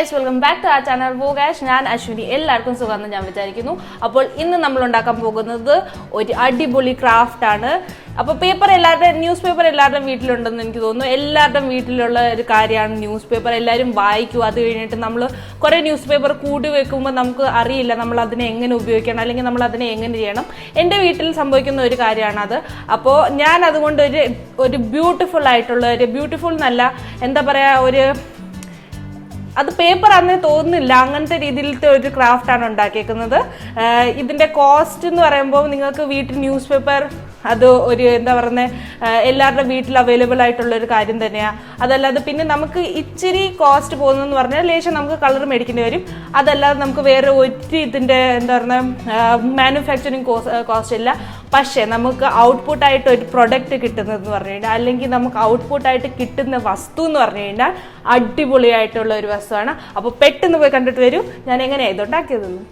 guys, welcome back to our channel Vogueash. I am Ashwini. എല്ലാവർക്കും സുഖമാണെന്ന് ഞാൻ വിചാരിക്കുന്നു. അപ്പോൾ ഇന്ന് നമ്മൾ ഉണ്ടാക്കാൻ പോകുന്നത് ഒരു അടിപൊളി ക്രാഫ്റ്റ് ആണ്. അപ്പോൾ പേപ്പർ ന്യൂസ് പേപ്പർ എല്ലാവരുടെയും വീട്ടിലുണ്ടെന്ന് എനിക്ക് തോന്നുന്നു. എല്ലാവരുടെയും വീട്ടിലുള്ള ഒരു കാര്യമാണ് ന്യൂസ് പേപ്പർ. എല്ലാവരും വായിക്കും. അത് കഴിഞ്ഞിട്ട് നമ്മൾ കുറേ ന്യൂസ് പേപ്പർ കൂടി വെക്കുമ്പോൾ നമുക്ക് അറിയില്ല നമ്മൾ അതിനെ എങ്ങനെ ഉപയോഗിക്കണം അല്ലെങ്കിൽ നമ്മൾ അതിനെ എങ്ങനെ ചെയ്യണം. എൻ്റെ വീട്ടിൽ സംഭവിക്കുന്ന ഒരു കാര്യമാണത്. അപ്പോൾ ഞാൻ അതുകൊണ്ട് ഒരു ബ്യൂട്ടിഫുൾ ആയിട്ടുള്ള ബ്യൂട്ടിഫുൾ എന്നല്ല എന്താ പറയുക അത് പേപ്പർ ആണെന്ന് തോന്നുന്നില്ല, അങ്ങനത്തെ രീതിയിലത്തെ ഒരു ക്രാഫ്റ്റാണ് ഉണ്ടാക്കിയേക്കുന്നത്. ഇതിൻ്റെ കോസ്റ്റ് എന്ന് പറയുമ്പോൾ നിങ്ങൾക്ക് വീട്ടിൽ ന്യൂസ് പേപ്പർ അത് എന്താ പറയുന്നത് എല്ലാവരുടെ വീട്ടിൽ അവൈലബിൾ ആയിട്ടുള്ളൊരു കാര്യം തന്നെയാണ്. അതല്ലാതെ പിന്നെ നമുക്ക് ഇച്ചിരി കോസ്റ്റ് പോകുന്നതെന്ന് പറഞ്ഞാൽ ലേശം നമുക്ക് കളർ മേടിക്കേണ്ടി വരും. അതല്ലാതെ നമുക്ക് വേറെ ഇതിൻ്റെ എന്താ പറയുക മാനുഫാക്ചറിങ് കോസ്റ്റ് ഇല്ല. പക്ഷേ നമുക്ക് ഔട്ട്പുട്ടായിട്ട് ഒരു പ്രൊഡക്റ്റ് കിട്ടുന്നതെന്ന് പറഞ്ഞു കഴിഞ്ഞാൽ അല്ലെങ്കിൽ നമുക്ക് ഔട്ട്പുട്ടായിട്ട് കിട്ടുന്ന വസ്തു എന്ന് പറഞ്ഞു കഴിഞ്ഞാൽ അടിപൊളിയായിട്ടുള്ള ഒരു വസ്തുവാണ്. അപ്പോൾ പെട്ടെന്ന് പോയി കണ്ടിട്ട് വരും ഞാൻ എങ്ങനെയാണ് ഇതുണ്ടാക്കിയതെന്ന്.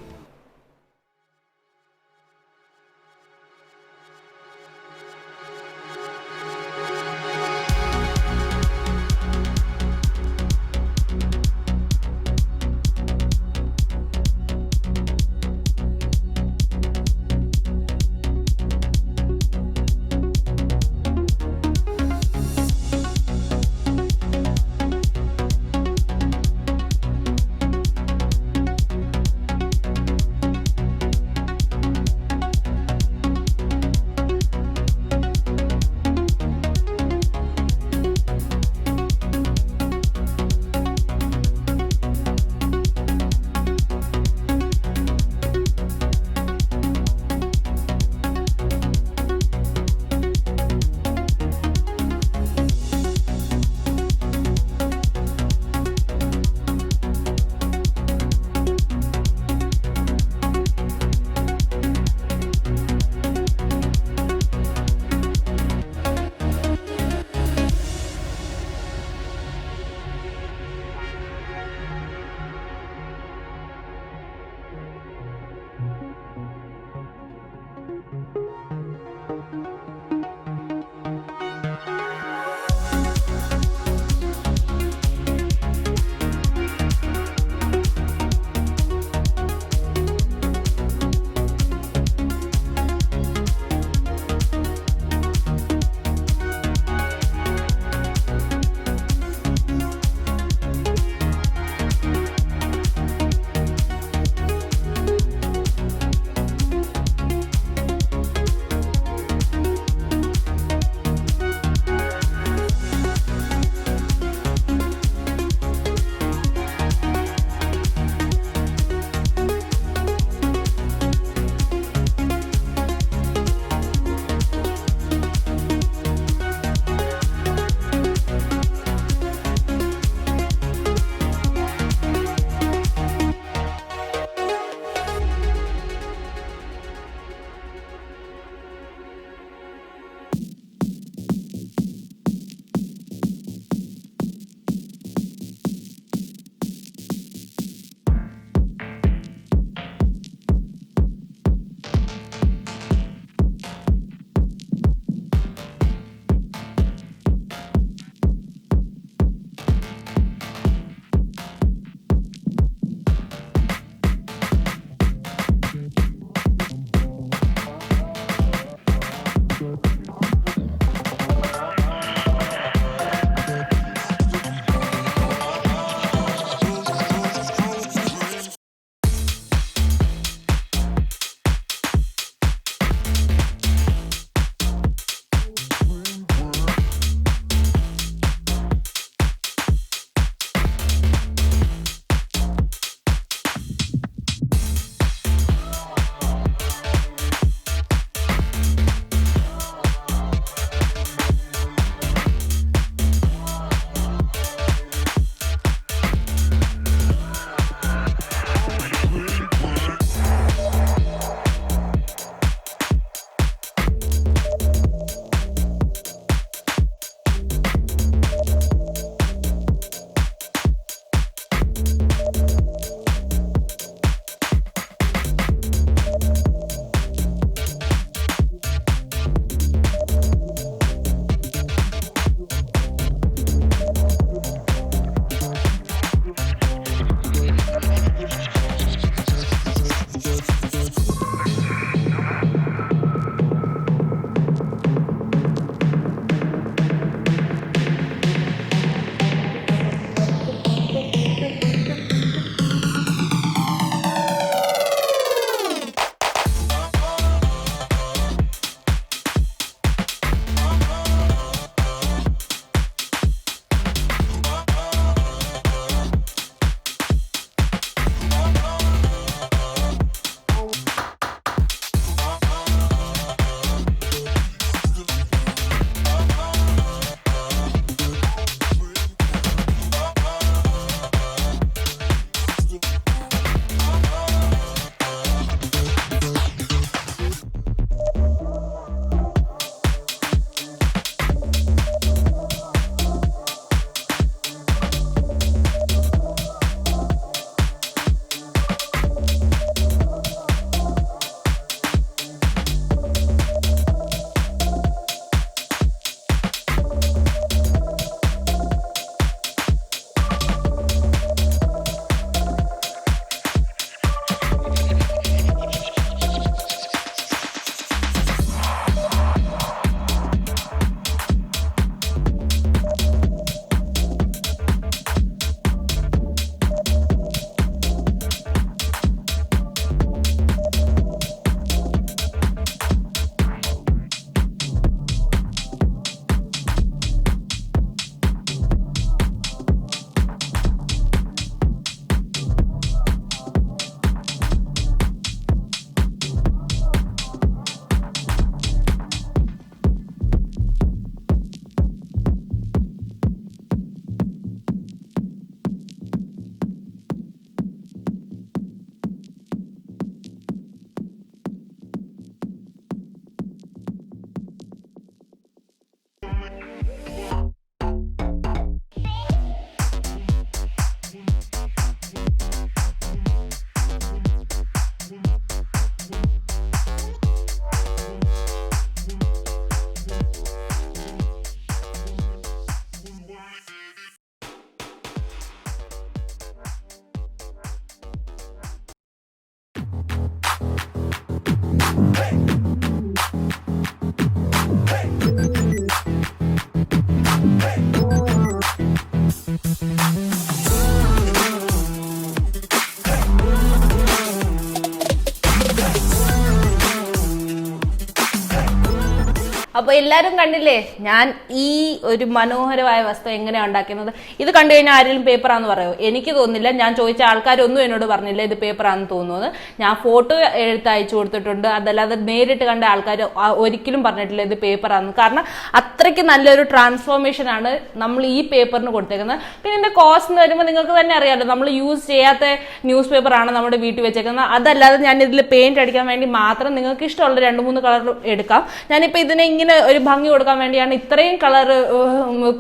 അപ്പോൾ എല്ലാവരും കണ്ടില്ലേ ഞാൻ ഈ ഒരു മനോഹരമായ വസ്തു എങ്ങനെയാണ് ഉണ്ടാക്കുന്നത്. ഇത് കണ്ടു കഴിഞ്ഞാൽ ആരെങ്കിലും പേപ്പറാന്ന് പറയുമോ? എനിക്ക് തോന്നുന്നില്ല. ഞാൻ ചോദിച്ച ആൾക്കാരൊന്നും എന്നോട് പറഞ്ഞില്ല ഇത് പേപ്പറാന്ന് തോന്നുന്നത്. ഞാൻ ഫോട്ടോ എടുത്ത് അയച്ചു കൊടുത്തിട്ടുണ്ട്, അതല്ലാതെ നേരിട്ട് കണ്ട ആൾക്കാർ ഒരിക്കലും പറഞ്ഞിട്ടില്ല ഇത് പേപ്പറാന്ന്. കാരണം അത്രയ്ക്ക് നല്ലൊരു ട്രാൻസ്ഫോർമേഷൻ ആണ് നമ്മൾ ഈ പേപ്പറിന് കൊടുത്തേക്കുന്നത്. പിന്നെ ഇതിന്റെ കോസ്റ്റ് എന്ന് വരുമ്പോൾ നിങ്ങൾക്ക് തന്നെ അറിയാമല്ലോ, നമ്മൾ യൂസ് ചെയ്യാത്ത ന്യൂസ് പേപ്പറാണ് നമ്മുടെ വീട്ടിൽ വെച്ചേക്കുന്നത്. അതല്ലാതെ ഞാൻ ഇതിൽ പെയിന്റ് അടിക്കാൻ വേണ്ടി മാത്രം നിങ്ങൾക്ക് ഇഷ്ടമുള്ള 2-3 കളർ എടുക്കാം. ഞാനിപ്പോൾ ഇതിനെ ഇങ്ങനെ ഒരു ഭംഗി കൊടുക്കാൻ വേണ്ടിയാണ് ഇത്രയും കളർ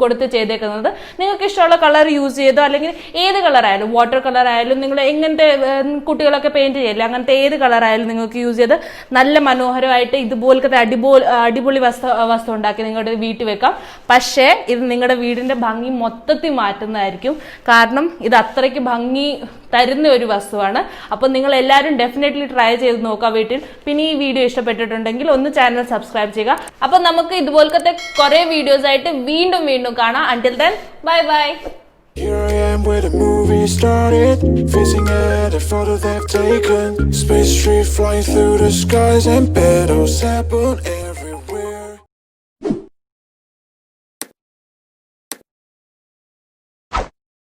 കൊടുത്ത് ചെയ്തേക്കുന്നത്. നിങ്ങൾക്ക് ഇഷ്ടമുള്ള കളർ യൂസ് ചെയ്തോ, അല്ലെങ്കിൽ ഏത് കളറായാലും, വാട്ടർ കളർ ആയാലും, നിങ്ങൾ എങ്ങനത്തെ കുട്ടികളൊക്കെ പെയിന്റ് ചെയ്യില്ല, അങ്ങനത്തെ ഏത് കളറായാലും നിങ്ങൾക്ക് യൂസ് ചെയ്ത് നല്ല മനോഹരമായിട്ട് ഇതുപോലത്തെ അടിപൊളി വസ്തു ഉണ്ടാക്കി നിങ്ങളുടെ വീട്ടിൽ വെക്കാം. പക്ഷേ ഇത് നിങ്ങളുടെ വീടിന്റെ ഭംഗി മൊത്തത്തിൽ മാറ്റുന്നതായിരിക്കും. കാരണം ഇത് അത്രയ്ക്ക് ഭംഗി തരുന്ന ഒരു വസ്തുവാണ്. അപ്പോൾ നിങ്ങൾ എല്ലാവരും ഡെഫിനറ്റ്ലി ട്രൈ ചെയ്ത് നോക്കുക വീട്ടിൽ. പിന്നെ ഈ വീഡിയോ ഇഷ്ടപ്പെട്ടിട്ടുണ്ടെങ്കിൽ ഒന്ന് ചാനൽ സബ്സ്ക്രൈബ് ചെയ്യുക. അപ്പോൾ നമുക്ക് ഇതുപോലത്തെ കുറേ വീഡിയോസ് ആയിട്ട് വീണ്ടും കാണാം. Until then, bye bye. Here I am where the movie started, facing at a photo they've taken. Space tree flying through the skies and petals happen.